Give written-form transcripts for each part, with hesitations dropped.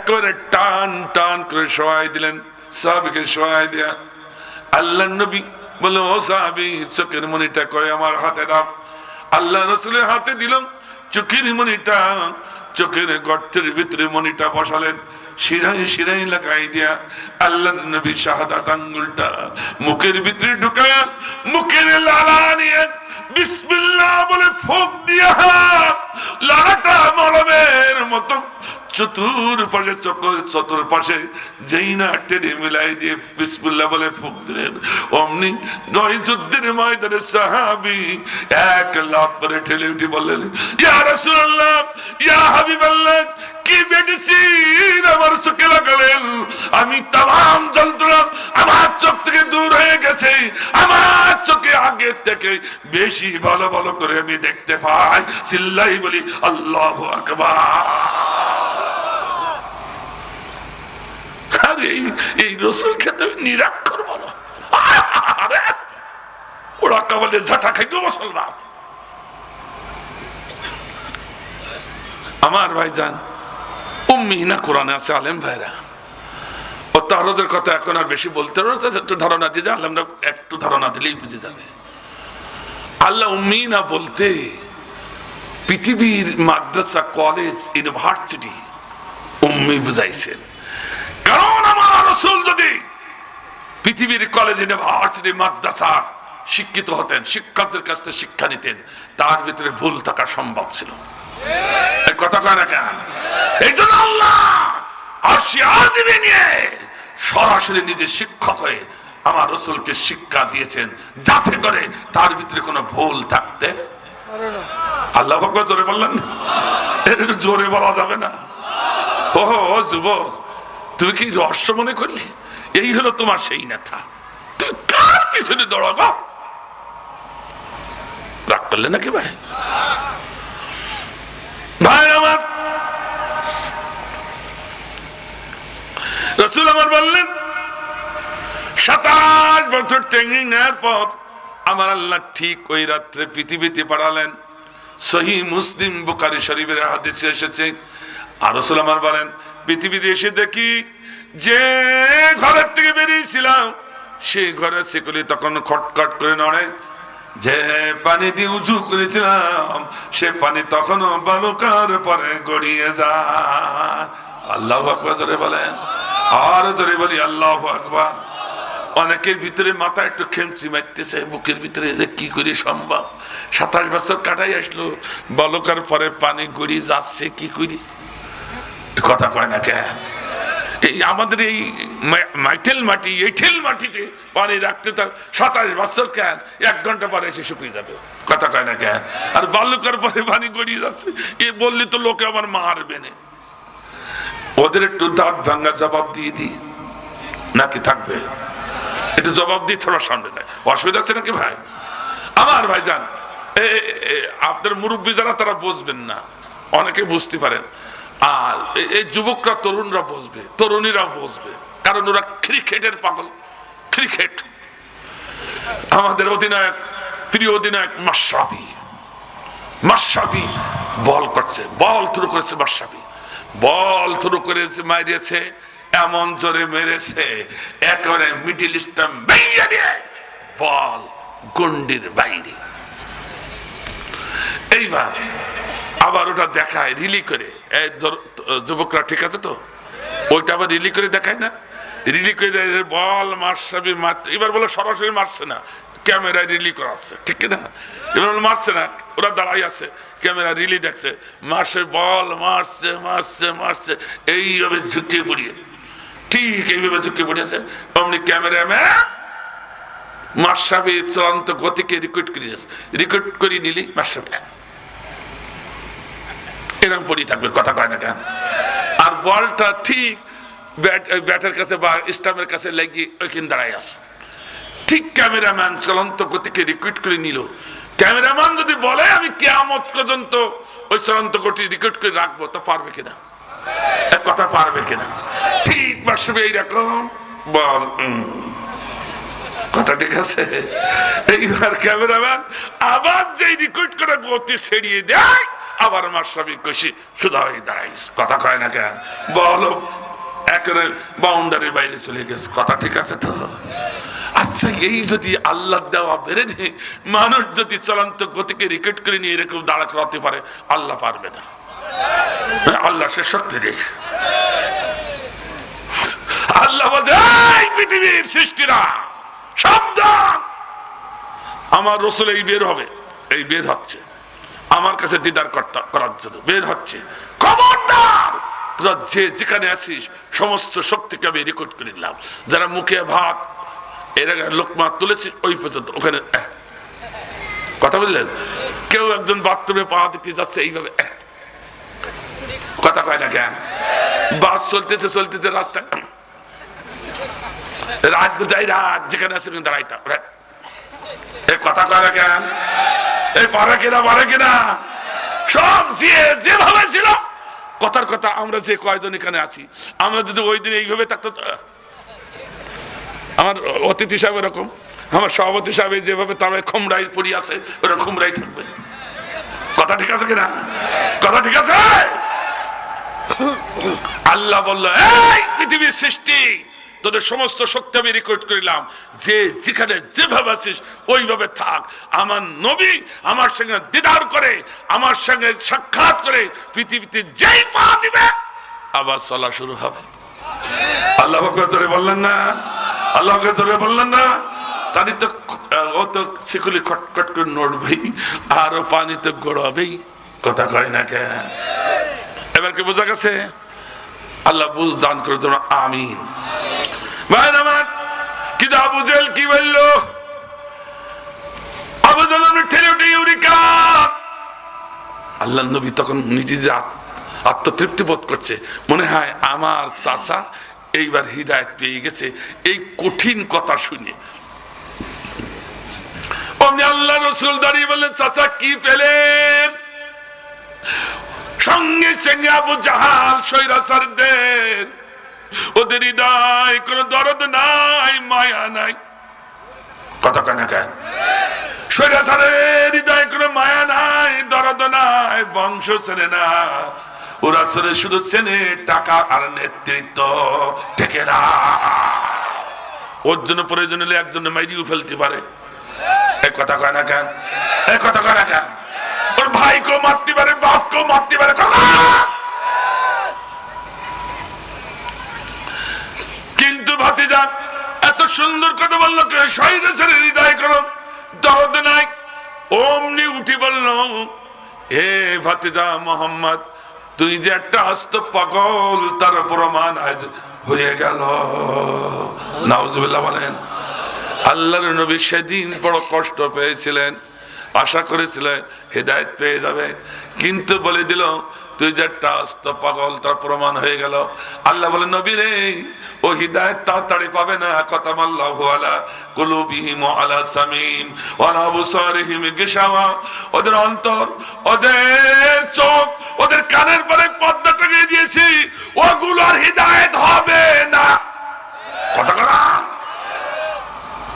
একবারে টান টান করে শোয়াই দিলেন। সাহাবীকে শোয়াই দিয়া আল্লাহর নবী বলে, ও সাহাবী, চোখের মনিটা কই আমার হাতে দাও। আল্লাহ রাসূলের হাতে দিলাম চোখের মনিটা। চোখের গর্তের ভিতরে মনিটা বসালেন, শিরায় শিরায় লাগাই দিয়া আল্লাহর নবী শাহাদাত আঙ্গুলটা মুখের ভিতরে ঢুকায়া মুখের লালা নিয়ে বিসমিল্লাহ বলে ফুঁক দিয়া লালাটা মলমের মতো চতুর্পাশে চতুর্পাশে যেই না টেনে মিলাই দিয়ে বিসমিল্লাহ বলে ফুঁক দিলেন, অমনি নয় যুদ্ধের ময়দানে সাহাবী এক লাফ করে ঠেলে উঠে বললেন, ইয়া রাসূলুল্লাহ, ইয়া হাবিবাল্লাহ, কি মেডিসিন আমার চোখে লাগালেন। আমি তাম যন্ত্রণা আমার চোখ থেকে দূর হয়ে গেছে, আমার চোখে আগে থেকে বেশি ভালো ভালো করে আমি দেখতে পাই। চিল্লাই বলি আল্লাহু আকবার। আরে এই রাসূলকে তুমি নিরাক্ষর বলো, আরে ওরা কবলে ঝাঁটা খাইতো মুসলমান। আমার ভাইজান উম্মিনা কোরআনে আছে, আলেম ভাইরা ও তাহরদের কথা এখন আর বেশি বলতে একটু ধারণা দিয়ে যায়, আলেমরা একটু ধারণা দিলেই বুঝে যাবে। আল্লাহ উম্মিনা বলতে পৃথিবীর মাদ্রাসা, কলেজ, ইউনিভার্সিটি উম্মি বুঝাইছেন। কারণ আমার রাসূল যদি পৃথিবীর কলেজ, ইউনিভার্সিটি, মাদ্রাসা শিক্ষিত হতেন, শিক্ষকদের কাছ থেকে শিক্ষা নিতেন, তার ভিতরে ভুল থাকা সম্ভব ছিল। কথা কয় না কেন? এই জন্য আল্লাহ আরশে আজিমে নিয়ে সরাসরি নিজে শিক্ষক হয়ে আমার রাসূলকে শিক্ষা দিয়েছেন, যাতে করে তার ভিতরে কোনো ভুল থাকতে। আল্লাহু আকবার জোরে বললেন, জোরে বলা যাবে না। ও যুবক, তুই কি রহস্য মনে করলি? এই হলো তোমার সেই নেতা। তুই কার পিছনে দৌড়াবো? রাগ করলে নাকি ভাই? ভাই আমার, রাসূল আমার বললেন 27 বছর ট্রেনিং নেওয়ার পর আমার আল্লাহ ঠিক ওই রাত্রে পৃথিবীতে পাঠালেন। সহিহ মুসলিম, বুখারী শরীফের হাদিসে এসেছে। আর রাসূল আমার বলেন, পৃথিবীতে এসে দেখি যে ঘরের থেকে বেরিয়েছিলাম সেই ঘরের শিকলি তখন খটখট করে নড়ে, যে পানি দিয়ে উযু করেছিলাম সে পানি তখনও বালুকার পরে গড়িয়ে যায়। আল্লাহু আকবার জোরে বলেন, আর জোরে বলি আল্লাহু আকবার। অনেকের ভিতরে মাথা একটু খেমচি মারতেছে, বুকের ভিতরে কি করে সম্ভব? 27 বছর কাটাই আসলো, বালুকার পরে পানি গড়িয়ে যাচ্ছে কি করি? কথা কয় না কে? এই আমাদের এই মাইটেল মাটি, এঁটেল মাটিতে পানি রাখতে তার 27 বছর কেন? 1 ঘন্টা পরে এসে শুকিয়ে যাবে। কথা কয় না কেন? আর বালুকার পরে পানি গড়িয়ে যাচ্ছে, এ বললে তো লোকে আমার মারবে না। ওদের একটু দাঁত ভাঙ্গা জবাব দিয়ে দিই নাকি থাকবে? একটু জবাব দিয়ে থোড়া সামনে দেয়, অসুবিধা আছে নাকি ভাই? আমার ভাইজান, আপনার মুরব্বী যারা তারা বুঝবেন না, অনেকে বুঝতে পারেন। আর এই যুবকরা, তরুণরা বুঝবে, তরুণীরা বুঝবে, কারণ ওরা ক্রিকেটের পাগল। ক্রিকেট, আমাদের অধিনায়ক, প্রিয় অধিনায়ক মাশরাফি, মাশরাফি বল করছে, বল থ্রো করেছে, মাশরাফি বল থ্রো করেছে, মারিয়েছে, এমন জোরে মেরেছে একেবারে মিডল স্টাম্প ভেঙে দিয়ে বল গন্ডির বাইরে। এইবার আবার ওটা দেখায় রিলি করে, যুবকরা ঠিক আছে তো, ওইটা আবার রিলি করে দেখায় না, রিলি করে বল মাশরাফি মারতে। এবার বলে সরাসরি মারছে না, ক্যামেরায় রিলি করাচ্ছে, ঠিক না? এবার মারছে না, ওরা দাঁড়াই আছে, ক্যামেরা রিলি দেখছে, মারছে, বল মারছে মারছে মারছে, এইভাবে ঝুঁকিয়ে পড়িয়ে, ঠিক এইভাবে ঝুঁকিয়ে পড়িয়েছে। অমনি ক্যামেরাম্যান মাশরাফি চূড়ান্ত গতিকে রেকর্ড করে দিয়েছে, রেকর্ড করে নিলি মাশরাফি এরকম পড়িয়ে থাকবে। কথা কয় না কেন? আর বলটা ঠিক ব্যাটের কাছে বা স্টাম্পের কাছে লাগিয়ে ওইখানে দাঁড়াই আছে, ঠিক ক্যামেরাম্যান চলন্ত গতিকে রেকর্ড করে নিল। ক্যামেরাম্যান যদি বলে আমি কিয়ামত পর্যন্ত ওই চলন্ত গতি রেকর্ড করে রাখবো, তো পারবে কিনা? এক কথা পারবে কিনা? ঠিক মাশরাফি এইরকম বল, কথা ঠিক আছে। এইবার ক্যামেরাম্যান আবার যেই রেকর্ড করে গতি ছেড়িয়ে দেয়, আবার মাশরাফি কষি সুদা হয়ে দাঁড়াইস। কথা কয় না কেন? বল একেবারে বাউন্ডারির বাইরে চলে গেছে। কথা ঠিক আছে তো? আচ্ছা, এই যদি আল্লাহ দেওয়া বেড়ে নেই, মানুষ যদি চলন্ত গতিকে রিকেট করে নিয়ে এরকম দাঁড়া করাতে পারে, আল্লাহ পারবে না? আল্লাহ সে শক্তি নেই। আল্লাহ বলছে, এই পৃথিবীর সৃষ্টিরা সাবধান, আমার রাসূল এই বের হবে, এই বের হচ্ছে আমার কাছে দিদার করার জন্য বের হচ্ছে। খবরদার, তোরা যে যেখানে আছিস সমস্ত শক্তিকে আমি রেকর্ড করে নিলাম। যারা মুখে ভাত এর আগে লোকমা তুলেছে ওই পর্যন্ত ওখানে কথা বললেন। কেউ একজন বাথরুমে পা দিতে যাচ্ছে এইভাবে, কথা কয় না কেন? বাস চলতেছে চলতেছে রাস্তা, রাত যাই রাত যেখানে আছে দাঁড়াইতাম, কথা কয় না কেন? এই পারে কিনা পারে কিনা? সব যেভাবে ছিল কথার কথা। আমরা যে কয়জন এখানে আছি, আমরা যদি ওই দিন এইভাবে থাকতো, আমার অতিথি সাহেব এরকম, আমার সভাপতি সাহেব যেভাবে তার খুমরাই পড়ি আছে ওরা খুমরাই থাকবে। কথা ঠিক আছে কিনা? কথা ঠিক আছে? আল্লাহ বলল, এই পৃথিবীর সৃষ্টি, তোদের সমস্ত শক্তি আমি রেকর্ড করিলাম, যে যেখানে যেভাবে আছিস ওইভাবে থাক। আমার নবী আমার সঙ্গে দিদার করে, আমার সঙ্গে সাক্ষাৎ করে পৃথিবীতে যেই পা দিবে আবার চলা শুরু হবে। আল্লাহ জোরে বললেন না? আল্লাহ জোরে বললেন না? তারই তো ও তো শিকুলি খটখট করে নড়বেই, আরো পানি তো গড়াবেই। কথা কয় না কেন? এবার কি বোঝা গেছে? আল্লাহ বুঝ দান করে তোমরা, আমিন। ভাই আমার কি আবু জেহেল কি বললো? আবু জেহেল ঠেলে উঠে ইউরিকা। আল্লাহ নবী তখন নিজে যে আত্মতৃপ্তি বোধ করছে, মনে হয় আমার চাচা এইবার হিদায়াত পেয়ে গেছে এই কঠিন কথা শুনে। অমনি আল্লাহ রাসূল দাঁড়িয়ে বললেন, চাচা কি পেলেন? সঙ্গে সঙ্গে আবু জাহাল স্বৈরাচারদের ওদের হৃদয় কোনো দরদ নাই, মায়া নাই। কথা কেন কেন? স্বৈরাচারের হৃদয় কোনো মায়া নাই, দরদ নাই, বংশ চেনে না। ওরা চলে শুধু চেনে টাকা আর নেতৃত্ব, ঠিক না? ওর জন্য প্রয়োজন হলে একজন মাইরিও ফেলতে পারে। এক কথা কয় না কেন? এক কথা কয় না কেন? ওর ভাইকেও মারতে পারে, বাপকেও মারতে পারে। কিন্তু ভাতিজা এত সুন্দর কথা বললো, স্বৈরাচারের হৃদয় কোনো দরদ নাই। অমনি উঠি বলল, হে ভাতিজা মোহাম্মদ, তুই যে একটা আস্ত পাগল তার প্রমাণ আজ হয়ে গেল। নাউজুবিল্লাহ বলেন। আল্লাহর নবী সেদিন বড় কষ্ট পেয়েছিলেন, আশা করেছিলেন হেদায়েত পেয়ে যাবে, কিন্তু বলে দিল তুই যে একটা আস্ত পাগল তার প্রমাণ হয়ে গেল। আল্লাহ বলে, নবী রে, ও হিদায়াত তাড়াতাড়ি পাবে না। কাতামাল্লাহু আলা কুলুবিহিম ওয়া আলা সামিম ওয়া আলা আবসারিহিম গিশাওয়া। ওদের অন্তর, ওদের চোখ, ওদের কানের পরে পর্দা টাঙিয়ে দিয়েছি, ওগুলোর হিদায়াত হবে না। কথা করা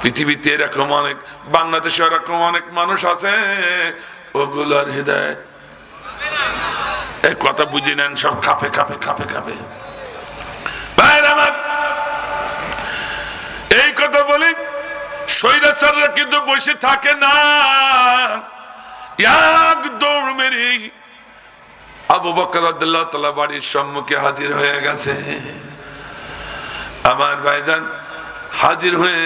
পৃথিবীতে এরকম অনেক, বাংলাদেশে এরকম অনেক মানুষ আছে, ওগুলোর হিদায়াত এই কথা বুঝে নেন, সব খাপে খাপে খাপে খাপে। এই কথা বলি, স্বৈরাচাররা কিন্তু বসে থাকে না, এক দৌড় মেরে আবু বকর রাদিয়াল্লাহু তাআলা বাড়ির সম্মুখে হাজির হয়ে গেছে। আমার ভাইজান হাজির হয়ে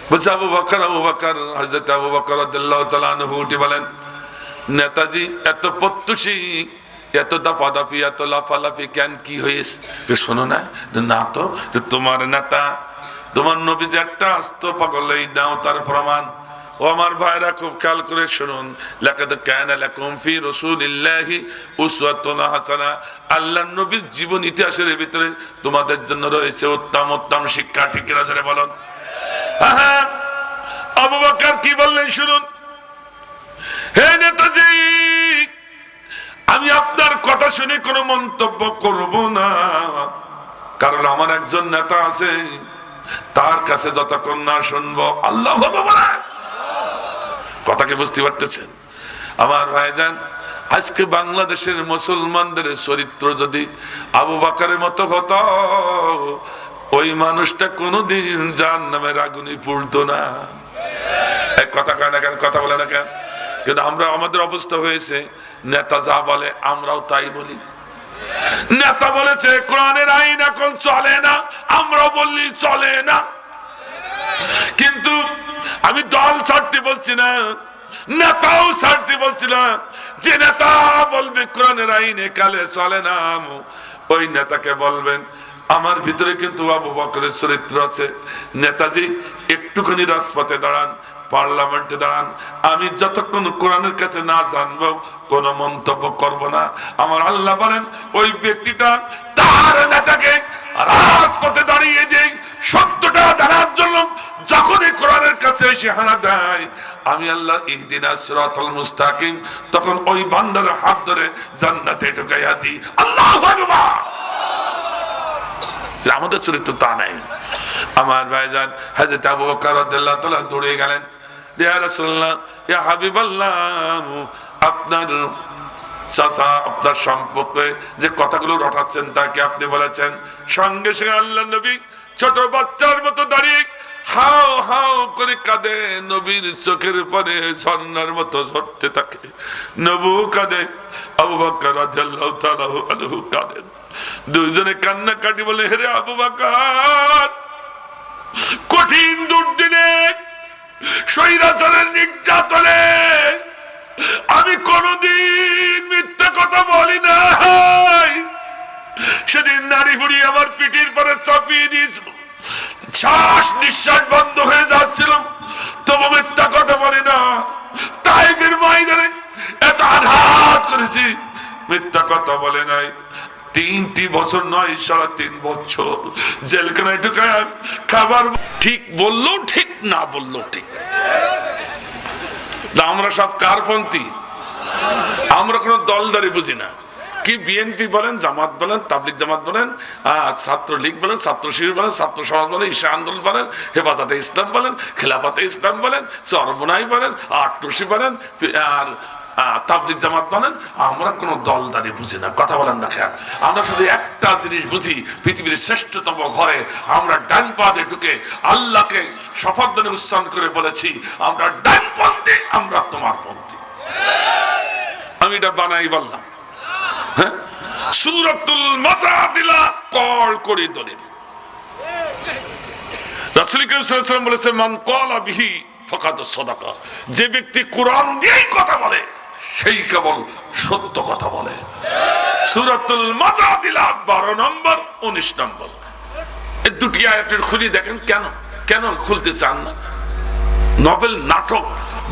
বলছে, আবু বকর, আবু বকর। হযরত আবু বকর রাদিয়াল্লাহু তাআলা আনহু উঠে বলেন, নেতাজি এত প্রত্যুষী, এত দাপাদাপি, এত লাফালাফি কেন, কি হয়েছে? শোনো না, না তো তোমার নেতা, তোমার নবী যে একটা আস্ত পাগল, এই দাও তার প্রমাণ। ও আমার ভাইরা খুব খেয়াল করে শুনুন, লাকাদ কানা লাকুম ফি রাসূলিল্লাহি উসওয়াতুন হাসানাহ। আল্লাহর নবীর জীবন ইতিহাসের ভিতরে তোমাদের জন্য রয়েছে উত্তম উত্তম শিক্ষা। ঠিক কিনা জোরে বলুন। হ্যাঁ, আবু বকর কি বললেন শুনুন। হে নেতাজি, আমি আপনার কথা শুনে কোনো মন্তব্য করব না, কারণ আমার একজন নেতা আছে, তার কাছে যতক্ষণ না শুনবো আল্লাহ ভগবান। কথা কি বুঝতে পারতেছেন আমার ভাইজান? আজকে বাংলাদেশের মুসলমানদের চরিত্র যদি আবু বকরের মতো হতো, ওই মানুষটা কোনোদিন জাহান্নামের আগুনে পুড়তো না। এক কথা কয় না কেন, কথা বলে না কেন? কিন্তু আমরা, আমাদের অবস্থা হয়েছে নেতা যা বলে আমরাও তাই বলি। নেতা বলেছে কোরআনের আইন এখন চলে না, আমরাও বললি চলে না। কিন্তু আমি দল ছাড়তে বলছি না, নেতাও ছাড়তে বলছি না। যে নেতা বলবে কোরআনের আইন কালে চলে না, ওই নেতাকে বলবেন আমার ভিতরে কিন্তু আবু বকরের চরিত্র আছে। নেতাজি একটুখানি রাজপথে দাঁড়ান, পার্লামেন্টে দাঁড়ান, আমি যতক্ষণ কোরআনের কাছে না জানবো কোন মন্তব্য করব না। আমার আল্লাহ বলেন ওই ব্যক্তিটা তার নেতাকে রাজপথে দাঁড়িয়ে দেয় সত্যটা জানার জন্য, যখনই কোরআনের কাছে এসে হানা দেয়, আমি আল্লাহ ইহদিনাস সিরাতাল মুস্তাকিম, তখন ওই বান্দার হাত ধরে জান্নাতে ঢুকাইয়া দিই। আল্লাহু আকবার। আমাদের চরিত্র তা নাই। আমার ভাইজান হযরত আবু বকর রাদিয়াল্লাহু তাআলা দৌড়ে গেলেন, ইয়া রাসূলুল্লাহ, ইয়া হাবিবাল্লাহ, আপনার চাচা আপনার সম্পর্কে যে কথাগুলো রটাচ্ছেন তাকে আপনি বলেছেন। সঙ্গে সঙ্গে আল্লাহ নবী ছোট বাচ্চার মতো দাঁড়িয়ে হাও হাও করে কাঁদে, নবীর চোখের পানে ঝর্ণার মতো ঝরতে থাকে। নবী কাঁদে, আবু বকর রাদিয়াল্লাহু তাআলা আনহু কাঁদেন। দুইজনে কান্নাকাটি বলে, হে আবু বকর, কঠিন দুর্দিনে স্বৈরাচারের নির্যাতনে আমি কোনদিন মিথ্যা কথা বলি না। সেদিন নারী হুড়ি আমার পিঠির পরে চাপিয়ে দিয়েছিল, শ্বাস নিঃশ্বাস বন্ধ হয়ে যাচ্ছিল, তবু মিথ্যা কথা বলি না। তাইফের ময়দানে এত আঘাত করেছি, মিথ্যা কথা বলে নাই। 3টি বছর নয়, 3.5 বছর জেলখানায় ঢুকায় খাবার। ঠিক বললো ঠিক, না বললো ঠিক। আমরা সব কারপন্থী, আমরা কোন দলদারি বুঝি না। কি বিএনপি বলেন, জামাত বলেন, তাবলিগ জামাত বলেন, ছাত্রলীগ বলেন, ছাত্র শিবির বলেন, ছাত্র সমাজ বলেন, ঈশা আন্দোলন বলেন, হেফাজতে ইসলাম বলেন, খেলাফতে ইসলাম বলেন, চরমনাই বলেন, আটটুসি বলেন, আর তাবলিগ জামাত বলেন, আমরা কোন দলদারি বুঝি না। কথা বলেন না খেয়াল। আমরা শুধু একটা জিনিস বুঝি, পৃথিবীর শ্রেষ্ঠতম ঘরে আমরা ডান পাদে ঢুকে আল্লাহকে শপথ দিয়ে উচ্চারণ করে বলেছি আমরা ডানপন্থী, আমরা তোমার পন্থী। আমি এটা বানাই বললাম। হ্যাঁ, সূরাতুল মুজাদিলা কল করে দলিল। রাসূল করিম সাল্লাল্লাহু আলাইহি ওয়াসাল্লাম বলেছেন, মান ক্বালা বিহি ফাকাদ সাদাকা। যে ব্যক্তি কোরআন দিয়েই কথা বলে সেই কেবল সত্য কথা বলে। সূরাতুল মুজাদিলা 12 নম্বর 19 নম্বর এই দুটি আয়াতের খুলি দেখেন। কেন কেন খুলতে চান না? নভেল, নাটক,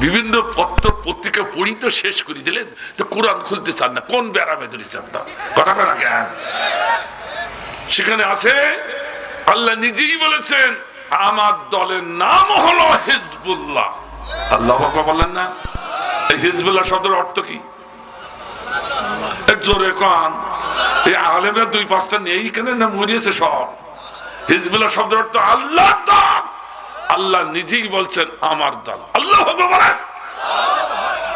বিভিন্ন পত্র পত্রিকা পড়ি তো শেষ করে দিলেন, তো কোরআন খুলতে চান না? কোন ব্যারামে ধরেছেন? কথাটা না কেন? সেখানে আছে আল্লাহ নিজেই বলেছেন আমার দলের নাম হলো হিজবুল্লাহ। আল্লাহু আকবার বলেন না? এই হিজবুল্লাহ শব্দের অর্থ কি? জোরে কান। এই আলেমরা 2-5টা নেই কেন না মরিয়েছে সব? হিজবুল্লাহ শব্দের অর্থ আল্লাহর দল। আল্লাহ নিজেই বলছেন আমার দল। আল্লাহু আকবার বলেন।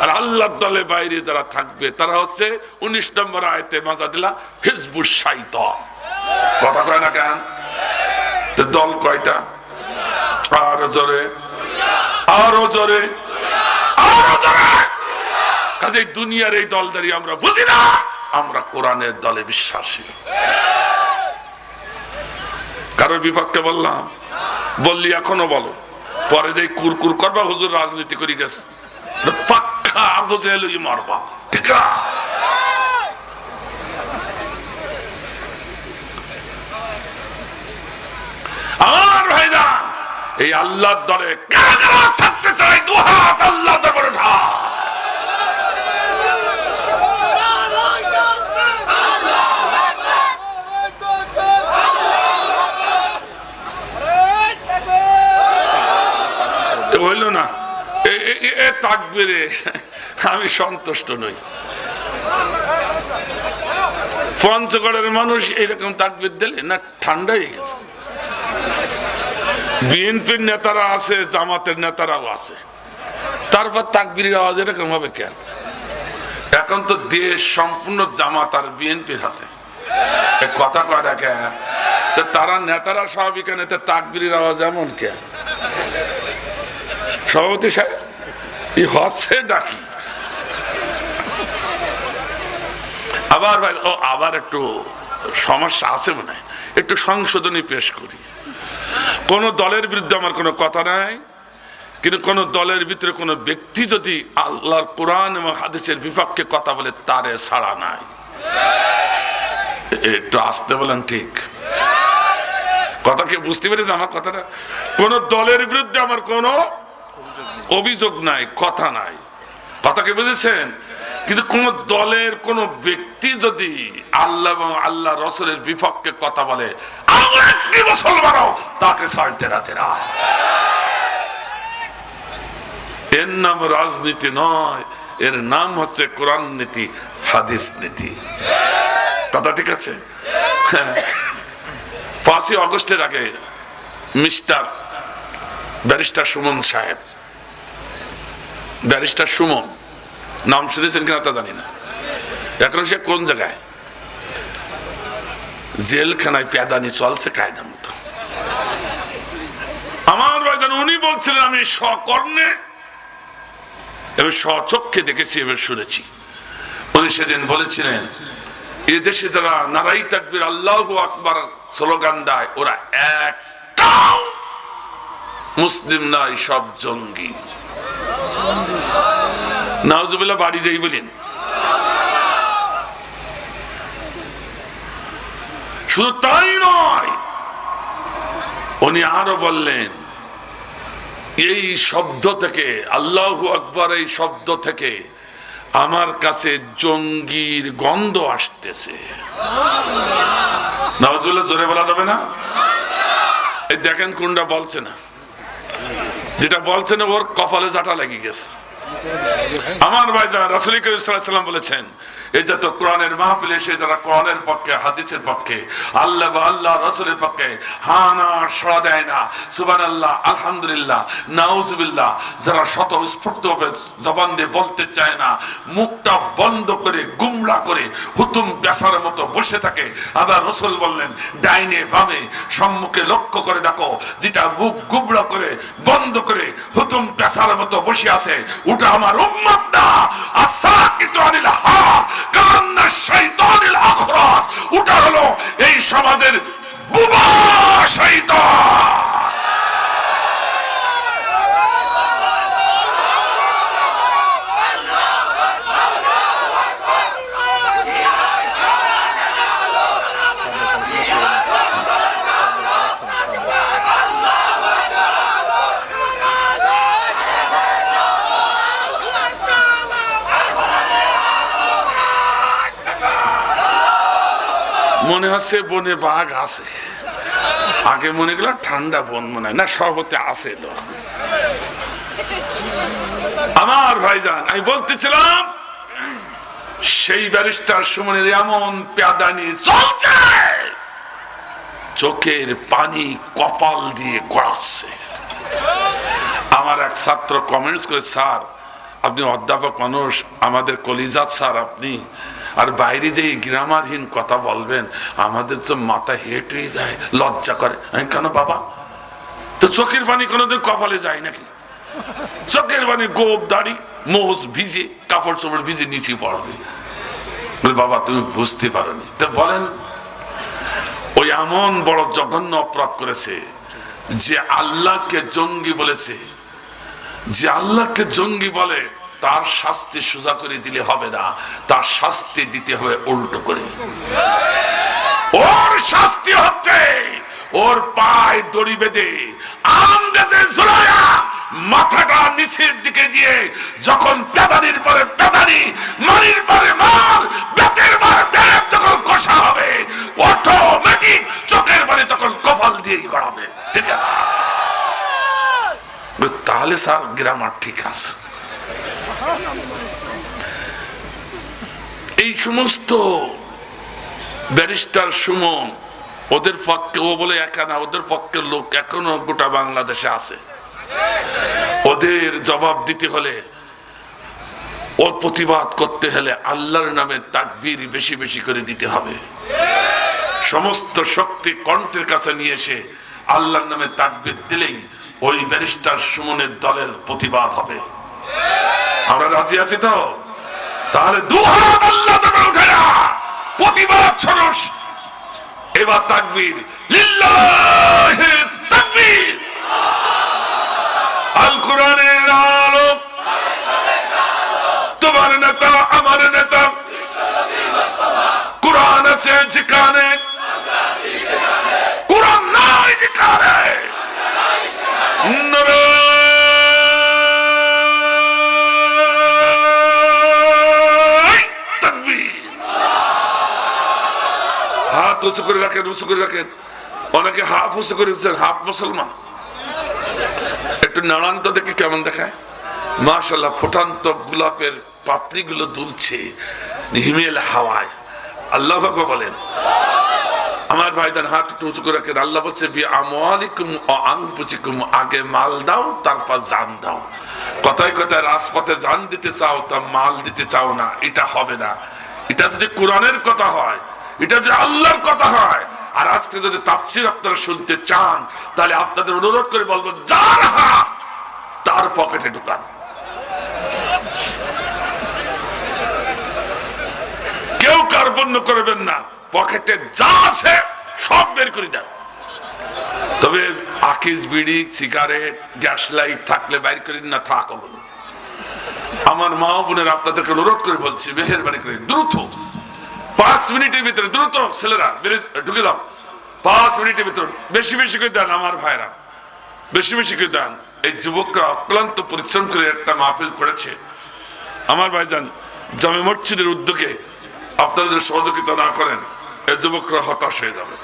আর আল্লাহর দলে বাইরে যারা থাকবে তারা হচ্ছে 19 নম্বর আয়াতে মুজাদিলা হিজবুশ শাইতান। কথা কয় না কেন? তো দল কয়টা? আরো জোরে, আরো জোরে, আরো জোরে। কাজে দুনিয়ার এই দলদারি আমরা বুঝি না, আমরা কোরআনের দলে বিশ্বাসী। কারোর বিপক্ষে বললাম, বললি এখনো বলো, পরে যে কুরকুর করবা হুজুর রাজনীতি করে গেছে, পাক্কা আগজে লই মারবা। ঠিক না? আমার ভাইরা, এই আল্লাহর দলে কারা থাকতে চায়? দুহাত আল্লাহর দরবারে উঠা। হইল না এ তাকবীরে আমি সন্তুষ্ট নই। পঞ্চগড়ের মানুষ এরকম তাকবীর দিলে না ঠান্ডা হয়ে গেছে। বিএনপির নেতারা আছে, জামাতের নেতারাও আছে, তারপর তাকবীরের আওয়াজ এরকম হবে কেন? এখন তো দেশ সম্পূর্ণ জামাত আর বিএনপির হাতে। কথা কয় না কে? তারা নেতারা স্বাভাবিক নেতা তাকবীরের আওয়াজ এমন কে? সভাপতি সাহেব হচ্ছে ডাকি। আবার ভাই আবার একটু সমস্যা আছে মনে হয়, একটু সংশোধনী পেশ করি। কোন দলের বিরুদ্ধে আমার কোনো কথা নাই, কিন্তু কোন দলের ভিতরে কোন ব্যক্তি যদি আল্লাহর কোরআন এবং হাদিসের বিপক্ষে কথা বলে তারে ছাড়া নাই। একটু আসতে বলেন, ঠিক কথা কি বুঝতে পেরেছেন আমার কথাটা? কোন দলের বিরুদ্ধে আমার কোনো অভিযোগ নাই, কথা নাই, কথা কি বুঝেছেন? কিন্তু কোন দলের কোন ব্যক্তি যদি আল্লাহ এবং আল্লাহ রাসূলের বিপক্ষে কথা বলে আমরা কি মুসলমানও তাকে ছাড়তে রাজি না। এর নাম রাজনীতি নয়, এর নাম হচ্ছে কোরআন নীতি, হাদিস নীতি। কথা ঠিক আছে? 5ই আগস্টের আগে ব্যারিস্টার সুমন সাহেব, ব্যারিস্টার সুমন নাম শুনেছেন কিনা তা জানি না, এখন সে কোন জায়গায় জেলখানায় পেদানি চলছে কায়দা মতো। আমার ভাইজান উনি বলছিলেন আমি স্বকর্ণে এবার স্বচক্ষে দেখেছি, এবার শুনেছি। উনি সেদিন বলেছিলেন এদেশে যারা নারাই তাকবীর আল্লাহু আকবার স্লোগান দেয় ওরা একটাও মুসলিম নয়, সব জঙ্গি। নাউজুবিল্লাহ, বাড়ি যাই বলেন। শুধু তাই নয়, উনি আরো বললেন এই শব্দ থেকে, আল্লাহু আকবার এই শব্দ থেকে আমার কাছে জঙ্গির গন্ধ আসতেছে। নাউজুবিল্লাহ, জোরে বলা যাবে না? এই দেখেন কোনটা বলছে না, যেটা বলছে না ওর কপালে জাটা লেগে গেছে। আমার ভাইজান রাসূল করিম সাল্লাল্লাহু আলাইহি ওয়াসাল্লাম বলেছেন এই যে তো কোরআনের মাহফিলে এসে যারা কোরআনের পক্ষে, হাদিসের পক্ষে, আল্লাহ বা আল্লাহ রাসূলের পক্ষে হানা সাড়া দেয় না, সুবহানাল্লাহ, আলহামদুলিল্লাহ, নাউজুবিল্লাহ, যারা স্বতঃস্ফূর্তভাবে জবান দিয়ে বলতে চায় না, মুখটা বন্ধ করে গুমরা করে হুতুম পেশার মতো বসে থাকে। আবার রাসূল বললেন ডাইনে বামে সম্মুখে লক্ষ্য করে দেখো, যেটা মুখ গুমরা করে বন্ধ করে হুতুম পেশার মতো বসে আছে ওটা আমার উম্মত না। আসাকিতু আনিল হক কান্না শাইতানিল আখরাস, ওটা হলো এই সমাজের বুবা শয়তান। মনে হচ্ছে বনে বাঘ আছে, আগে মনে গেল ঠান্ডা বন মনে হয় না, সভাপতি আছে। আমার ভাইজান আমি বলতেছিলাম সেই ব্যারিস্টার সুমনের এমন পেদানি চলছে, চোখের পানি কপাল দিয়ে গড়াচ্ছে। আমার এক ছাত্র কমেন্টস করে, স্যার আপনি অধ্যাপক মানুষ, আমাদের কলিজাত স্যার আপনি, আর বাইরে যে গ্রামারহীন কথা বলবেন আমাদের তো মাথা হেট হয়ে যায়, লজ্জা করে। আমি কেন বাবা, তো চোখের পানি কোনোদিন কপালে যায় নাকি? চোখের পানি গোপ দাড়ি মোজ ভিজে, কাপড় চোপড় ভিজে নিচে পড়বে। বাবা তুমি বুঝতে পারোনি। তো বলেন ওই এমন বড় জঘন্য অপরাধ করেছে যে আল্লাহকে জঙ্গি বলেছে, যে আল্লাহকে জঙ্গি বলে তার শাস্তি সোজা করে দিলে হবে না, তার শাস্তি দিতে হবে উল্টো করে। ওর শাস্তি হচ্ছে ওর পায়ে দড়ি বেঁধে আঙ্গুলে ঝুলায়া মাথাটা নিচের দিকে দিয়ে যখন পেদানির পরে পেদানি, মারির পরে মার, বেতের পরে বেত যখন কষা হবে অটোমেটিক চোখের পানি তখন কপাল দিয়েই গড়াবে। ঠিক আছে? তাহলে স্যার গ্রামার ঠিক আছে। এই সমস্ত ব্যারিস্টার সুমন ওদের পক্ষে, ও বলে একা না, ওদের পক্ষের লোক এখনো গোটা বাংলাদেশে আছে। ওদের জবাব দিতে হলে ও প্রতিবাদ করতে হলে আল্লাহর নামে তাকবীর বেশি বেশি করে দিতে হবে। সমস্ত শক্তি কণ্ঠের কাছে নিয়ে এসে আল্লাহর নামে তাকবীর দিলেই ওই ব্যারিস্টার সুমনের দলের প্রতিবাদ হবে। আমরা রাজি আছি তো? তাহলে দুহাত আল্লাহ নামে উঠায়া প্রতিবাদ সরস। এবার তাকবীর, লিল্লাহি তাকবীর। আল কোরআনের আলো, তোমার নেতা আমার নেতা, কোরআন আছে যেখানে, কোরআন নাই যেখানে, হাত উঁচু করে রাখেন, উঁচু করে রাখেন। অনেকে হাফ উঁচু করেছেন, হাফ মুসলমান। একটু নাড়ান তো দেখি কেমন দেখায়। মাশাআল্লাহ, ফুটান্ত গোলাপের পাপড়ি গুলো দুলছে হিমেল হাওয়ায়। আল্লাহ পাক বলেন, আমার ভাইজান হাত একটু উঁচু করে রাখেন। আল্লাহ বলছে, বি আমওয়ালিকুম ওয়া আনফুসিকুম, আগে মাল দাও তারপর জান দাও। কথায় কথায় রাজপথে জান দিতে চাও, তা মাল দিতে চাও না, এটা হবে না। এটা যদি কোরআনের কথা হয়, এটা যদি আল্লাহর কথা হয়, আর আজকে যদি তাফসীর আপনারা শুনতে চান, তাহলে আপনাদের অনুরোধ করে বলবো, যার হাত তার পকেটে ঢুকান। কেউ কার্পণ্য করবেন না, পকেটে যা আছে সব বের করে দেন। তবে আকিস, বিড়ি, সিগারেট, গ্যাস লাইট থাকলে বাইর করেন না, থাকো। আমার মা বোনের আপনাদেরকে অনুরোধ করে বলছি, মেহেরবানি করে দ্রুত 5 মিনিটের ভিতরে দ্রুত ছেলেরা ঢুকে যাও। 5 মিনিটের ভিতরে বেশি বেশি করে দেন আমার ভাইরা, বেশি বেশি করে দেন। এই যুবকরা অক্লান্ত পরিশ্রম করে একটা মাহফিল করেছে। আমার ভাইজান, জামে মসজিদের উদ্যোগে আপনারা যদি সহযোগিতা না করেন, এই যুবকরা হতাশ হয়ে যাবে।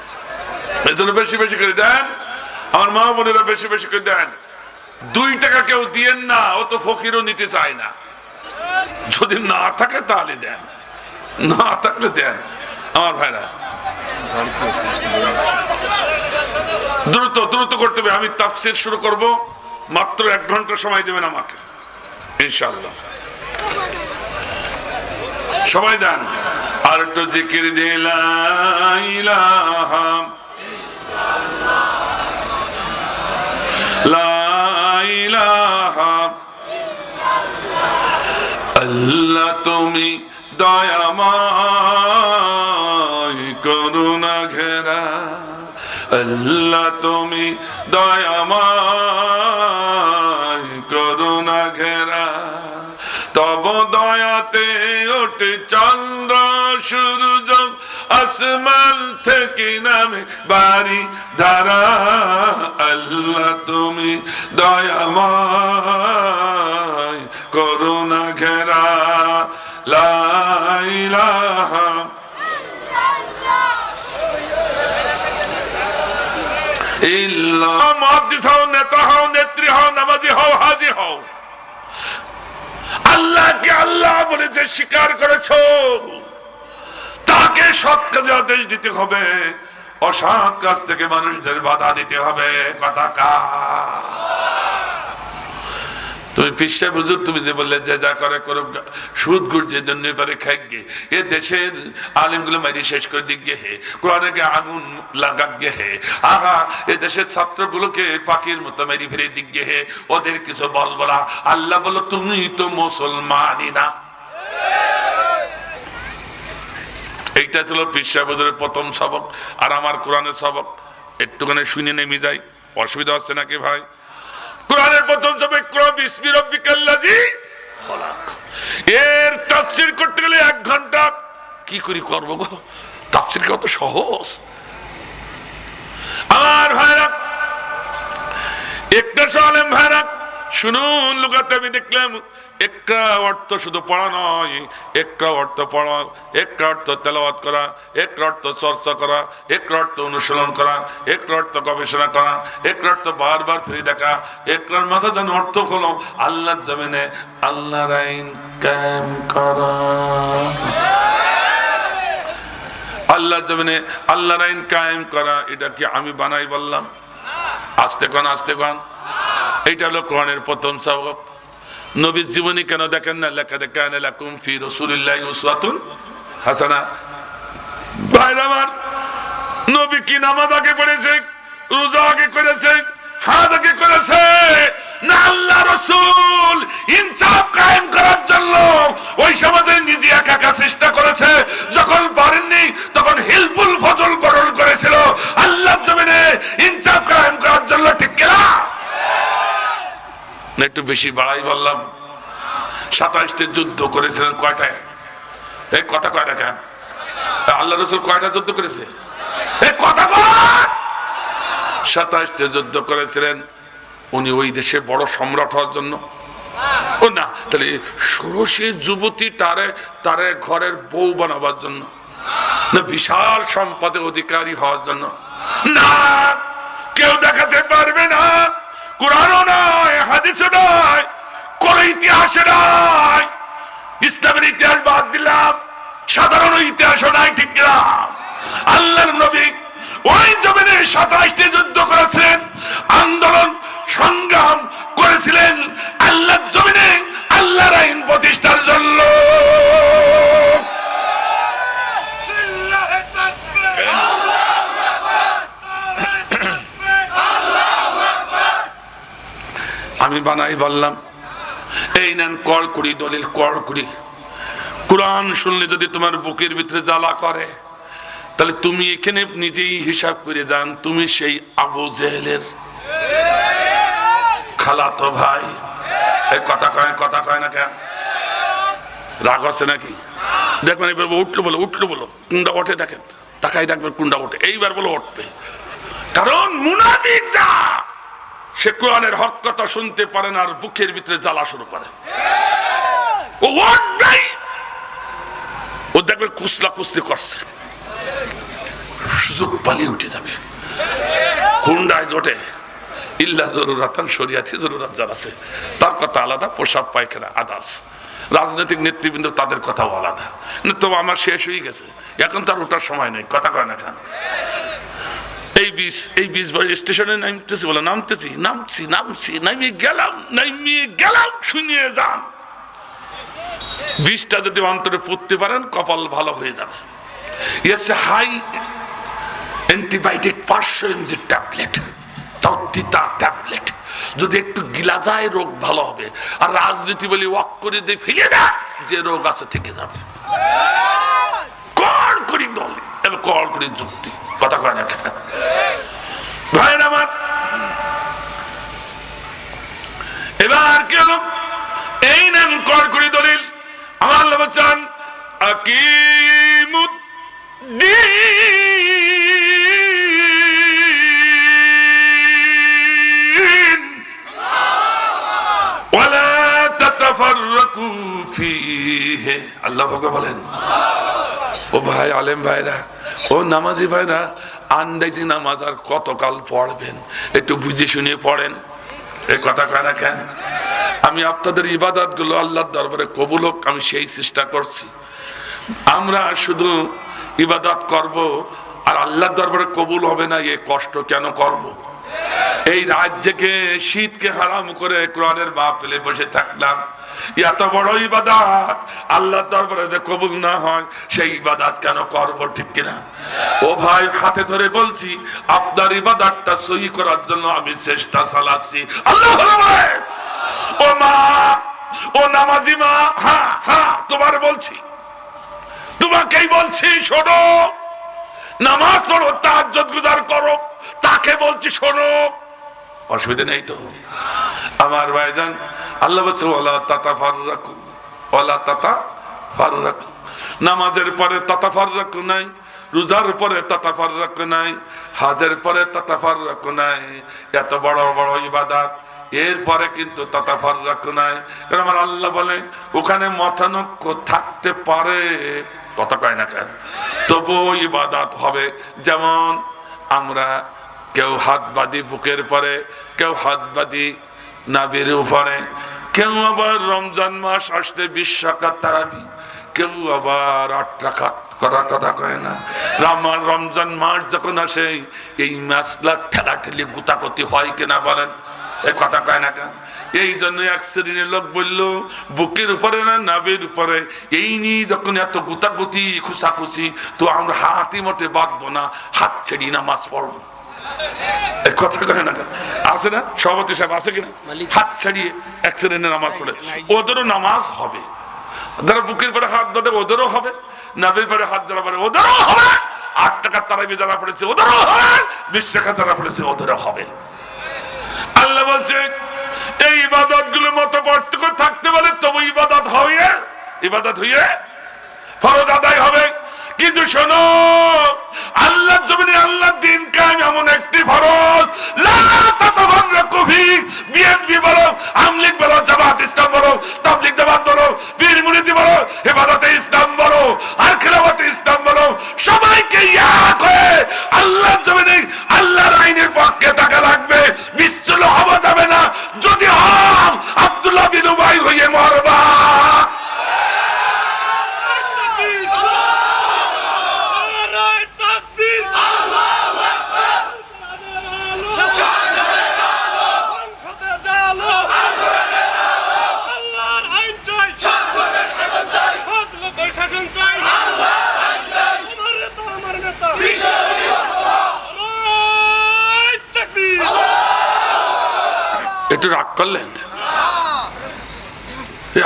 এই জন্য বেশি বেশি করে দেন। আমার মা বোনেরা বেশি বেশি করে দেন। 2 টাকা কেউ দিয়েন না, ও তো ফকিরও নিতে চায় না। যদি না থাকে তাহলে দেন, না থাকলে দেন। আমার ভাইরা দ্রুত দ্রুত করতে হবে। আমি তাফসীর শুরু করব, মাত্র 1 ঘন্টা সময় দেবেন আমাকে ইনশাআল্লাহ। সবাই দেন। আর একটু জিকির দিয়ে লা ইলাহা লা ইলাহা আল্লাহ, তুমি দয়াময় করুণা ঘেরা। আল্লাহ, তুমি দয়াময় করুণা ঘেরা। তব দয়াতে ওঠে চন্দ্র সূর্য, আসমান থেকে নামে বাড়ি ধারা। আল্লাহ, তুমি দয়াময় করুণা ঘেরা। লা ইলাহা ইল্লাল্লাহ। মুহাদ্দিস হও, নেতা হও, নেত্রী হও, নামাজি হও, হাজী হও, আল্লাহকে আল্লাহ বলে যে স্বীকার করেছো, তাকে সৎ কাজে আদেশ দিতে হবে, অসৎ কাজ থেকে মানুষদের বাধা দিতে হবে। কথা কা তুমি পিসা বুঝুক, তুমি যে বললে যে যা করে করুক, সুদ ঘুর যে জন্য পারে খাই গে, এ দেশের আলিমগুলো মারি শেষ করে দিক গে হে, কোরআনে আগুন লাগাক গে হে, আহা এ দেশের ছাত্রগুলোকে পাখির মতো মেরি ফিরে দিক গে হে, ওদের কিছু বলবো না। আল্লাহ বলো, তুমি তো মুসলমানই না। এইটা ছিল পিসা বুঝুরের প্রথম সবক, আর আমার কোরআনের সবক। একটুখানি শুনে নেমে যাই, অসুবিধা হচ্ছে নাকি ভাই? কোরআনের প্রথম সবক ইকরা বিসমি রাব্বিকাল্লাযী খলাক। এর তাফসীর করতে গেলে 1 ঘন্টা কি করে করব গো? তাফসীর কত সহজ। আমার ভাইরা, একটা আলেম ভাইরা শুনুন, লুগাতে আমি দেখলাম একটা অর্থ শুধু পড়া নয়, একটা অর্থ পড়া, একটা অর্থ তেলাওয়াত করা, একটা অর্থ চর্চা করা, একটা অর্থ অনুশীলন করা, একটা অর্থ গবেষণা করা, একটা অর্থ বারবার ফিরে দেখা, একটার মাথা যেন অর্থ হলো আল্লাহর জমিনে আল্লাহর আইন কায়েম করা। আল্লাহর জমিনে আল্লাহর আইন কায়েম করা, এটা কি আমি বানাই বললাম? আস্তে কোন, আস্তে কোন। এইটা হলো কোরআনের প্রথম সবক। নবীর জীবনী কেন দেখেন না? লাকাদ কানা লাকুম ফি রাসূলিল্লাহি উসওয়াতুন হাসানা। ভাইরা আমার, নবী কি নামাজ আগে পড়েছে, রোজা আগে করেছে, হাজ আগে করেছে না? আল্লাহ রাসূল ইনসাফ কায়েম করার জন্য ওই সমাজে নিজে একা একা চেষ্টা করেছে। যখন পারেননি তখন হিলফুল ফজল গঠন করেছিল আল্লাহর জমিনে ইনসাফ কায়েম করার জন্য। ঠিক কিনা? না একটু বেশি বাড়াই বললাম? 27টি যুদ্ধ করেছিলেন। কয়টায়? এই কথা কয়টা কেন? আল্লাহ রাসূল কয়টা যুদ্ধ করেছে? এই কথা বল। 27টি যুদ্ধ করেছিলেন। উনি ওই দেশে বড় সম্রাট হওয়ার জন্য? ও না, তাহলে ষোড়শী যুবতী তারে ঘরের বউ বানাবার জন্য না বিশাল সম্পদের অধিকারী হওয়ার জন্য? না, কেউ দেখাতে পারবে না। কুরআনও নয়, হাদিসও নয়, কোন ইতিহাসে নয়। ইসলামের ইতিহাস বাদ দিলাম, সাধারণ ইতিহাসও নাই। ঠিক না? আল্লাহর নবী ওই জমিনে 27টি যুদ্ধ করেছিলেন, আন্দোলন সংগ্রাম করেছিলেন আল্লাহর জমিনে আল্লাহর আইন প্রতিষ্ঠার জন্য। আমি বানাই বললাম, এই নেন কড়কুড়ি দলিল, কড়কুড়ি। কুরআন শুনলে যদি তোমার বুকের ভিতরে জ্বালা করে, তাহলে তুমি এখানে নিজেই হিসাব করে যান, তুমি সেই আবু জেহেলের খালাতো ভাই। এই কথা কয় না কেন? রাগ হচ্ছে নাকি? দেখবেন এবার উঠলো বলো কুন্ডা ওঠে, দেখেন তাকাই দেখবেন কুন্ডা ওঠে, এইবার বলো উঠবে। কারণ মুনাফিক যা, সে কোরআনের হক কথা শুনতে পারে না আর বুকের ভিতরে জ্বালা শুরু করে। ও উঠবেই, ও দেখবে কুস্তি করছে, সুযোগ পালিয়ে উঠে যাবে। হুন্ডায় জোটে ইল্লা জরুরাতান, শরিয়াতি জরুরাত যার আছে তার কথা আলাদা, পোশাক পায়খানা আদার্স। রাজনৈতিক নেতৃবৃন্দ তাদের কথাও আলাদা। তো আমার শেষ হয়ে গেছে, এখন তার ওঠার সময় নেই। কথা কয় না কেন? এই বিশ স্টেশনে নামতেছি, বলে নামছি নামিয়ে গেলাম শুনিয়ে যান। বিষটা যদি অন্তরে পড়তে পারেন কপাল ভালো হয়ে যাবে। হাই অ্যান্টিবায়োটিক 500 mg ট্যাবলেট, তাও তিতা ট্যাবলেট, যদি একটু গিলা যায় রোগ ভালো হবে। আর রাজনীতি বলি ওয়াক করে দিয়ে ফেলে দেয়, যে রোগ আছে থেকে যাবে। কড়কড়ি দল এবং কড়কড়ি যুক্তি। কথা কয় না ভাই আমার? এবার কি হলো? এই নাম কড়কড়ি দলিল। আমার আল্লাহ বলেন আকিমুদ্দিন ওয়ালা তাতাফাররাকু ফীহি। আল্লাহ বলেন, ও ভাই আলেম ভাইরা, ও নামাজি ভাইরা, আন্দাজি নামাজ আর কতকাল পড়বেন? একটু বুঝে শুনে পড়েন। এই কথা কয় না কেন? আমি আপনাদের ইবাদত গুলো আল্লাহর দরবারে কবুল হোক, আমি সেই চেষ্টা করছি। আমরা শুধু ইবাদত করব আর আল্লাহর দরবারে কবুল হবে না, এই কষ্ট কেন করব? এই রাজ্যকে শীতকে হারাম করে কোরআনের মাহফিলে বসে থাকলাম, এত বড় ইবাদত আল্লাহর দরবারে যে কবুল না হয়, সেই ইবাদত কেন করব? ঠিক কিনা? ও ভাই, হাতে ধরে বলছি, আপনার ইবাদতটা সহি করার জন্য আমি চেষ্টা চালাচ্ছি। আল্লাহ ও মা, ও নামাজি মা, হ্যাঁ তোমার বলছি, তোমাকেই বলছি, শোনো, নামাজ পড়ো, তাহাজ্জুদ গুজার করো, তাকে বলছি শোনো। অসুবিধা নেই তো আমার ভাইজান? আল্লাহ বলছে ওয়ালা তাতাফাররাকু, ওয়ালা তাতাফাররাকু। নামাজের পরে তাতাফাররাকু নাই, রোজার পরে তাতাফাররাকু নাই, হজের পরে তাতাফাররাকু নাই। এত বড় বড় ইবাদত, এরপরে কিন্তু তাতাফাররাকু নাই। কারণ আমার আল্লাহ বলে ওখানে মতানৈক্য থাকতে পারে, কথা কয় না কেন? তবু ইবাদত হবে। যেমন আমরা কেউ হাত বাঁধি বুকের পরে, কেউ হাত বাঁধি নাভির উপরে, কেউ আবার রমজান মাস আসলে 20 রাকাত তারাবি, কেউ আবার 8 রাকাত। কথা কয় না? রমজান মাস যখন আসে এই মাসলা ঠেলাঠেলি গুতাগুতি হয় কিনা বলেন? এ কথা কয় না কেন? এই জন্য এক শ্রেণীর লোক বললো বুকের উপরে না নাবের উপরে, এই নিয়ে যখন এত গুতাগুতি খুশাখুশি, তো আমরা হাতি মতে বাঁধবো না, হাত ছেড়ি নামাজ পড়বো। কথা কয় না কেন? আছে না সভাপতি সাহেব, আছে কিনা? হাত ছাড়িয়ে এক শ্রেণীর নামাজ পড়ে, ওদেরও নামাজ হবে। যারা বুকের পরে হাত বাঁধে ওদেরও হবে, নাবের পরে হাত যারা পড়ে ওদেরও হবে, 8 টাকার তারাবি যারা পড়েছে ওদেরও হবে, 20 টাকা যারা পড়েছে ওদেরও হবে। আল্লাহ বলছে এই ইবাদত গুলোর মতো পার্থক্য থাকতে পারে, তবু ইবাদত হইয়ে ফরজ আদায় হবে। কিন্তু শোনো, আল্লাহর জমিনে আল্লাহর দ্বীন কায়েম এমন একটি ফরজ, লা তাতাফাররাকু ফি, বিএনপি বলো, আওয়ামী লীগ বলো, জামাত ইসলাম বলো, তাবলীগ জামাত বলো, পীর মুরিদি বলো, হেফাজতে ইসলাম বলো, আর খেলাফতে ইসলাম বলো, সবাইকে এক হয়ে আল্লাহর জমিনে আল্লাহর আইনের পক্ষে থাকা লাগবে। বিচ্ছিন্ন হওয়া যাবে না। যদি হও আব্দুল্লাহ বিন উবাই হয়ে মরবা। একটু রাগ করলেন?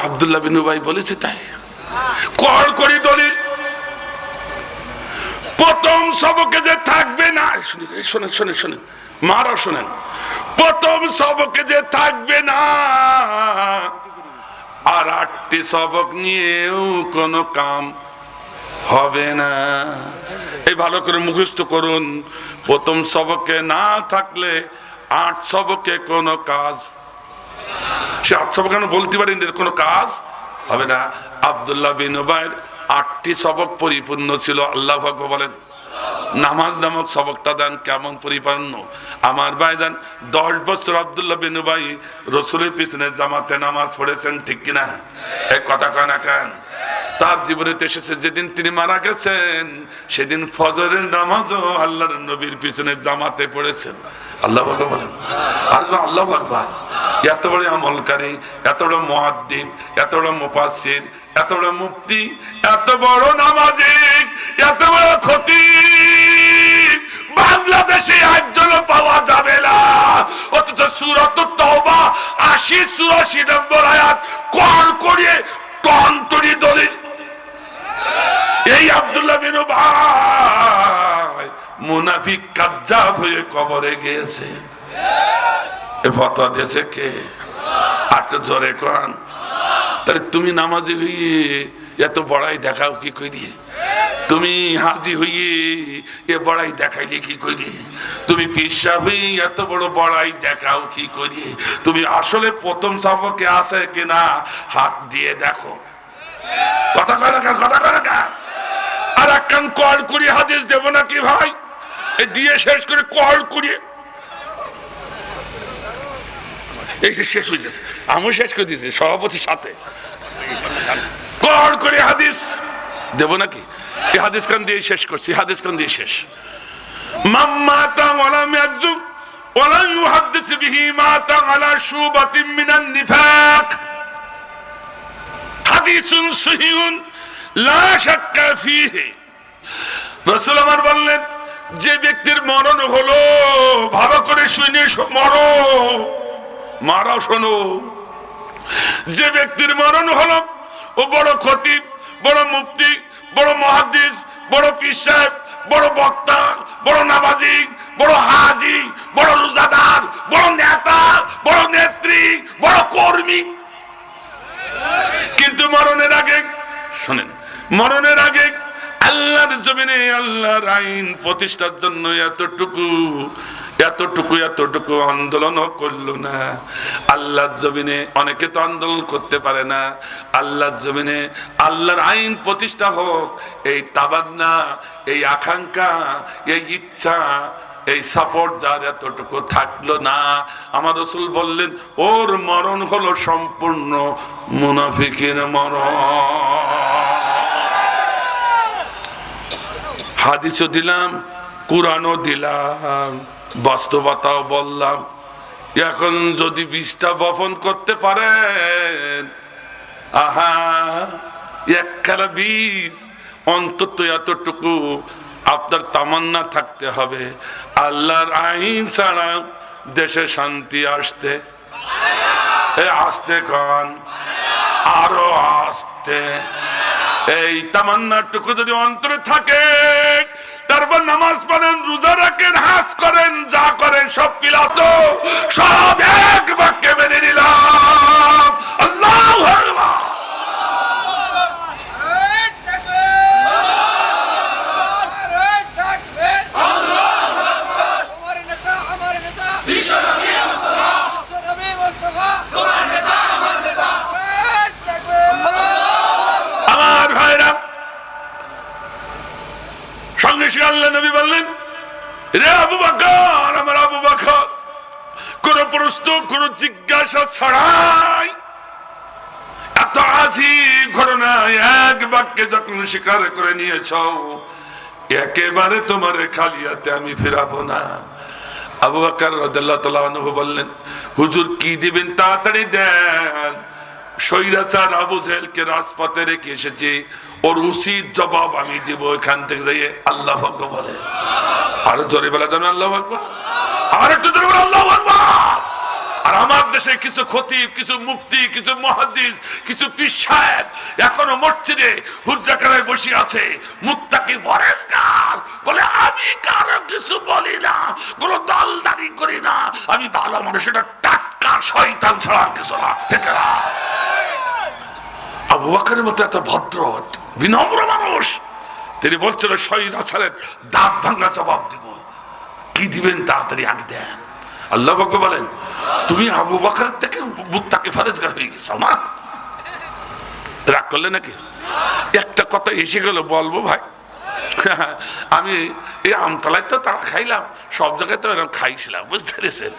আব্দুল্লাহ বিন উবাই বলেছে তাই। কড় করি দলিল, প্রথম সবকে যে থাকবে না, শোনেন শোনেন শোনেন, মারাও শোনেন, প্রথম সবকে যে থাকবে না, আর 8টি সবক নিয়েও কোনো কাম হবে না। এই ভালো করে মুখস্থ করুন, প্রথম সবকে না থাকলে 8 সবকে কোনো কাজ, সে 8 সবক কেন বলতে পারেন, কোনো কাজ হবে না। আব্দুল্লাহ বিন উবাইর 8টি সবক পরিপূর্ণ ছিল। আল্লাহু আকবার বলেন। নামাজ নামক সবকটা দেন কেমন পরিপূর্ণ। আমার ভাইজান 10 বছর আব্দুল্লাহ বিন উবাই রাসূলের পিছনে জামাতে নামাজ পড়েছেন, ঠিক কিনা? এই কথা কয় না কেন? তার জীবনে এসেছে যেদিন তিনি মারা গেছেন, সেদিন ফজরের নামাজও আল্লাহর নবীর পিছনে জামাতে পড়েছেন। আল্লাহু আকবার বলেন। আর আল্লাহু আকবার। এত বড় আমলকারী, এত বড় মুহাদ্দিস, এত বড় মুফাসসির, এত বড় মুফতি, এত বড় নামাজি, এত বড় খতীব বাংলাদেশে একজনও পাওয়া যাবে না। অথচ সূরাত তাওবা 80-84 নম্বর আয়াত কোরআন করিয়ে টনটনি দলিল। এই আব্দুল্লাহ বিন উবাই মুনাফিক কাজ্জাব হয়ে কবরে গিয়েছে। এ ফতোয়া দিয়েছে কে? আট জোরে কোন। তাহলে তুমি নামাজি হইয়ে এত বড়াই দেখাও কি করি? তুমি হাজি হইয়ে এ বড়াই দেখাইলে কি করি? তুমি পীর হইয়ে এত বড় বড়াই দেখাও কি করি? তুমি আসলে প্রথম সবকে আছে কিনা হাত দিয়ে দেখো। কথা কয় না, কথা কয় না। আর একখান কল করি হাদিস দেব নাকি ভাই? এই দিয়ে শেষ করে কল করিয়ে এই শেষ হয়ে গেছে, আমি শেষ করে দিয়েছি সভাপতির সাথে। কল করে হাদিস দেব নাকি? এই হাদিস খান দিয়ে শেষ করছি, হাদিস খান দিয়ে শেষ। মাম্মাতা ওয়ালাম ইয়াজু ওয়ালা ইউহাদ্দিস বিহি মাতা আলা শুবাতিন মিনান নিফাক হাদিসুন সহিহুন লা শাক্কা ফীহি। রাসূল আমার বললেন, যে ব্যক্তির মরণ হলো, ভালো করে শুনে মারাও শোনো, যে ব্যক্তির মরণ হলো ও বড় খতীব, বড় মুফতি, বড় মুহাদ্দিস, বড় পীর সাহেব, বড় বক্তা, বড় নামাজি, বড় হাজি, বড় রোজাদার, বড় নেতা, বড় নেত্রী, বড় কর্মী, কিন্তু মরণের আগে শোনেন, মরণের আগে আল্লাহর জমিনে আল্লাহর আইন প্রতিষ্ঠার জন্য এতটুকু আন্দোলনও করলো না। আল্লাহর জমিনে অনেকে তো আন্দোলন করতে পারে না। আল্লাহর জমিনে আল্লাহর আইন প্রতিষ্ঠা হোক, এই তাবান্না, এই আকাঙ্ক্ষা, এই ইচ্ছা, এই সাপোর্ট যার এতটুকু থাকলো না, আমার রাসূল বললেন ওর মরণ হলো সম্পূর্ণ মুনাফিকের মরণ। হাদিসও দিলাম, কুরআনও দিলাম, বাস্তবতাও বললাম। এখন যদি 20টা বপন করতে পারেন, আহা, একখানা বীজ, অন্তত এতটুকু আপনার তামান্না থাকতে হবে, আল্লাহর আইন ছাড়া দেশে শান্তি আসতে। আসতে কন, আরো আসতে। এই তামান্নাটুকু যদি অন্তরে থাকে, তারপর নামাজ পড়েন, রোজা রাখেন, হাজ করেন, যা করেন সব ফিলাত সব এক বাক্যে মেনে নিলাম, আল্লাহু আকবার। আমার ভাইরা, সঙ্গে সঙ্গে আল্লাহ নবী বললেন, রে আবু বকর, আমার আবু বকর, কোন প্রশ্ন কোন জিজ্ঞাসা ছাড়াই এত আজীব ঘটনা এক বাক্যে যখন স্বীকার করে নিয়েছ, একেবারে তোমার খালি হাতে আমি ফেরাবো না। আবু বকর রাদিয়াল্লাহু তাআলা আনহু বললেন, হুজুর কি দিবেন তাড়াতাড়ি দেন। স্বৈরাচার আবু জেহেলকে রাজপথে রেখে এসেছি, ওর উচিত জবাব আমি দিব এখান থেকে যাইয়ে। আল্লাহু আকবার বলে, আরো জোরে বলা যাবে আল্লাহু আকবার, আর একটু জোরে বলে আল্লাহু আকবার। আর আমার দেশে কিছু খতিব, কিছু মুফতি, কিছু মুহাদ্দিস, কিছু পীর সাহেব এখনো মসজিদে হুজ্জাখানায় বসে আছে, মুত্তাকি পরেজগার বলে, আমি কারো কিছু বলি না, কোনো দলদারি করি না, আমি ভালো মানুষ, এটা টাটকা শয়তান ছাড়া আর কিছু না। ঠিক না? আবু বকরের মতো একটা ভদ্র বিনম্র মানুষ, তিনি বলছিল স্বৈরাচারের দাঁত ভাঙা জবাব দিব। কি দিবেন তাড়াতাড়ি আগে দেন। আল্লাহ আকবার বলেন, তুমি আবু বকরের থেকে মুত্তাকি পরেজগার হয়ে গেছো না? রাগ করলে নাকি? একটা কথা এসে গেল, বলবো ভাই। আমি এই আমতলায় তো তারা খাইলাম, সব জায়গায় তো এরকম খাইছিলাম, বুঝতে পেরেছেন?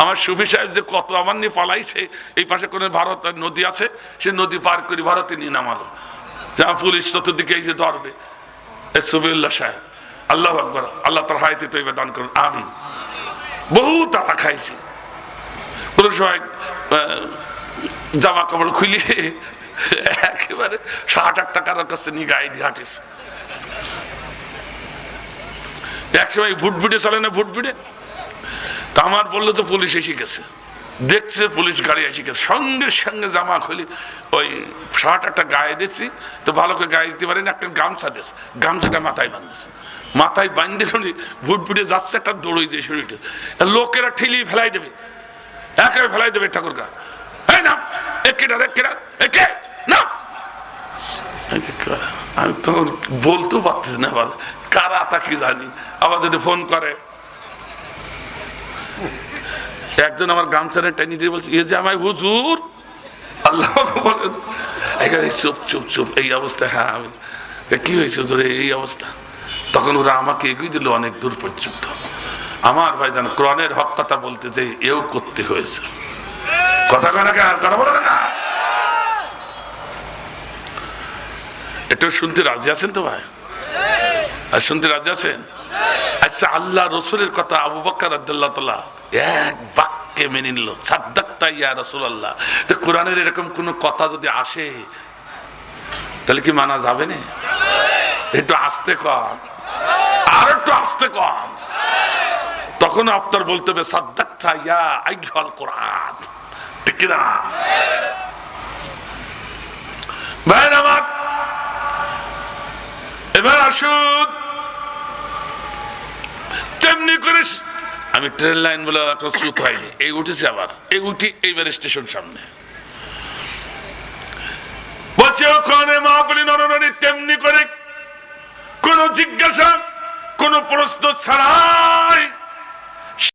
আমার সুফি সাহেব যে কত আমার নিয়ে পালাইছে, এই পাশে কোনো ভারতের নদী আছে, সে নদী পার করে ভারতে নিয়ে নামালো, যা পুলিশ চতুর্দিকে এই যে ধরবে। সুফিউল্লাহ সাহেব, আল্লাহু আকবার, আল্লাহ তার হায়াতে তৈবা দান করুন, আমিন। বহু তারা খাইছে, কোন সময় জামা কাপড় খুলিয়ে একেবারে ৬০-৮ টাকার কাছে নিয়ে গায়ে দিয়ে হাঁটিস। একসময় ভুটভুটে চলে না, ভুটভুটে তা আমার বললো তো পুলিশ এসে গেছে, দেখছে পুলিশ গাড়ি এসে গেছে, সঙ্গে সঙ্গে জামা খুলি ওই ৬০-৮ গায়ে দিচ্ছি, তো ভালো করে গায়ে দিতে পারেনি, একটা গামছা দিয়েছে, গামছাটা মাথায় বাঁধতেছে, মাথায় বাঁধতে গেলে ভুটভুটে যাচ্ছে, একটা দৌড়ই দিয়ে শরীরটা, লোকেরা ঠেলিয়ে ফেলাই দেবে, একেবারে ফেলাই দেবে ঠাকুর গা, না একে একে না। আমি তো বলতেও পারতেছি না, কারা তা কি জানি। আবার যদি ফোন করে, একজন আমার গামছারে টেনে দিয়ে বলছে, এ যে আমায় হুজুর, আল্লাহ বলেন, চুপ চুপ চুপ, এই অবস্থা। হ্যাঁ, আমি কি হয়েছে হুজুর, এই অবস্থা। তখন ওরা আমাকে এগিয়ে দিল অনেক দূর পর্যন্ত। আমার ভাই জান, কোরআনের হক কথা বলতে যে এও করতে হয়েছে, কথা কয় না, কথা বলে না। এটা শুনতে রাজি আছেন তো ভাই? আর শুনতে রাজি আছেন? আচ্ছা, আল্লাহ রসুলের কথা আবু বকর রাদিয়াল্লাহু তাআলা এক বাক্যে মেনে নিল, সাদ্দাকতা ইয়া রাসূলুল্লাহ। তো কোরআনের এরকম কোন কথা যদি আসে, তাহলে কি মানা যাবে না? একটু আস্তে কম, আর একটু আস্তে কম। তখন আপনার বলতে হবে সাদ্দাকতা ইয়া আইয়ুহাল কোরআন, ঠিক না ভাই আমার? এবার আসুন, তেমনি করে আমি ট্রেন লাইন বলে একটা চুত হয়নি, এই উঠেছি, আবার এই উঠি, এইবার স্টেশন সামনে বলছে, ওখানে মাহফিলে নরনারী তেমনি করে কোন জিজ্ঞাসা কোন প্রশ্ন ছাড়াই